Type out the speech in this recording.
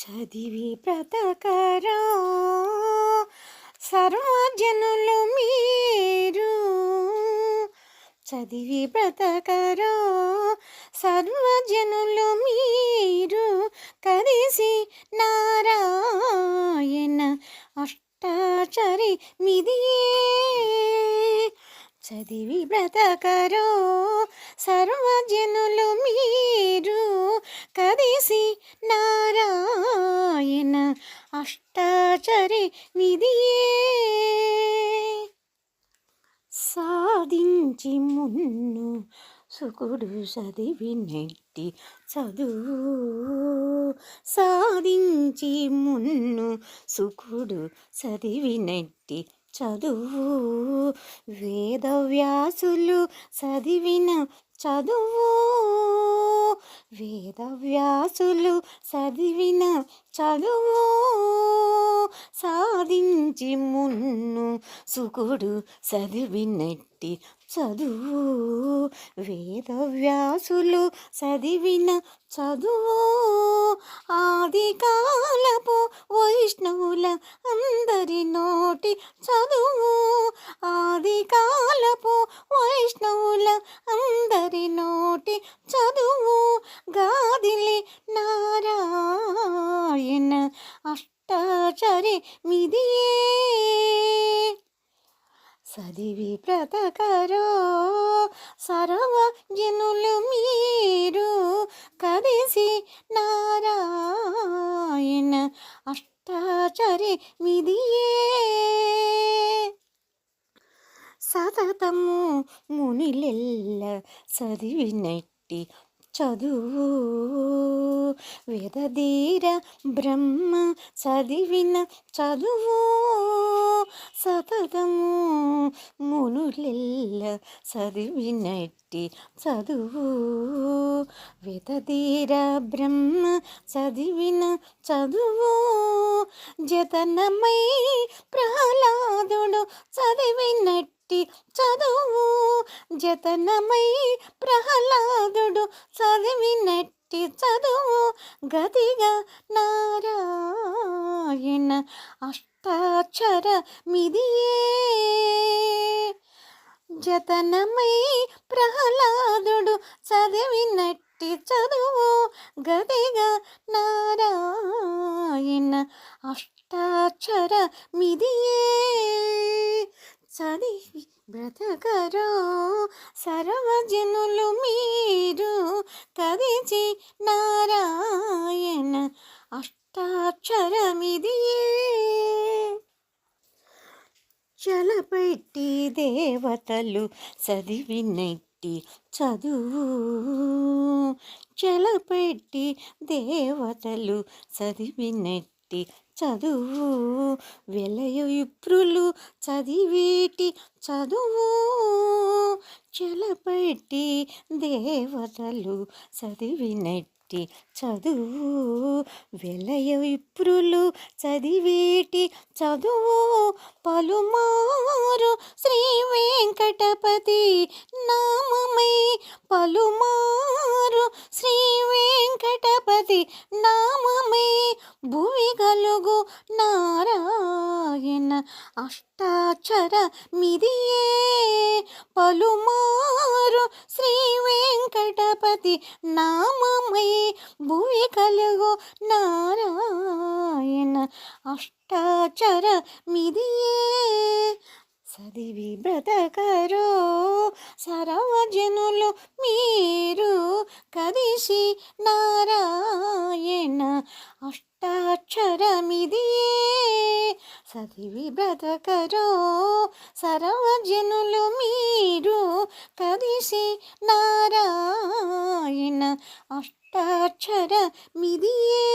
చదివి బ్రతకరా సర్వజనులు మీరు, చదివి బ్రతకరా సర్వజనులు మీరు, కలిసి నారాయణ అష్టాచరి మిదియే. చదివి బ్రతకరా సర్వజనులు మీరు, కలిసి నారాయణ అష్టాచరి మిదియే. సాధించి మున్ను సుకుడు చదివినట్టి చదువు, సాధించి మున్ను సుకుడు చదివినట్టి చదువు, వేదవ్యాసులు చదివిన చదువు, వేదవ్యాసులు చదివిన చదువు, సాధించి మున్ను సుకుడు చదివినట్టి చదువు, వేదవ్యాసులు చదివిన చదువు, ఆది కాలపు వైష్ణవుల అందరి నోటి చదువు, ఆది కాలపు వైష్ణవుల అందరి నోటి చదువు, గాదిలి నారాయణ అష్టాచరి మిదియే. చదివి బ్రతకరా సర్వజనులు మీరు, కలిసి నారాయణ అష్టాచరి మిదియే. సతతము మునిలెల్ల చదివినట్టి చదువు, వేదధీర బ్రహ్మ చదివిన చదువు, సతతము మునులెల్ల చదివినట్టి చదువు, వేదధీర బ్రహ్మ చదివిన చదువు, జతనమై ప్రహ్లాదుడు చదివినట్టి చదువు, జతనమై ప్రహ్లాదుడు చదివినట్టి చదువు, గతిగా నారాయణ అష్టాక్షర మిదియే. జతనమై ప్రహ్లాదుడు చదివినట్టి చదువు, గతిగా నారాయణ అష్టాక్షర మిదియే. చదివి బ్రతకరా సర్వజనులు మీరు, కలిసి నారాయణ అష్టాక్షర మిదియే. చలపెట్టి దేవతలు చదివినట్టి చదువు, చలపెట్టి దేవతలు చదివినట్టి చదువు, వెలయు విప్రులు చదివేటి చదువు, చలపెట్టి దేవతలు చదివినట్టి చదువు, వెలయ విప్రులు చదివేటి చదువు, పలుమారు శ్రీ వెంకటపతి నామమై, పలుమారు శ్రీ వెంకటపతి నామమై, భువి కలుగు నారాయణ అష్టాక్షర మిదియే. పలుమారు శ్రీ వెంకటపతి నామమై, భువి కలుగు నారాయణ అష్టాక్షర మిదియే. చదివి బ్రతకరా సర్వజనులు మీరు, కలిసి నారాయణ అష్టాక్షర మిదియే. చదివి బ్రతకరా సర్వజనులు మీరు, కలిసి నారాయణ అష్టాక్షర మిదియే.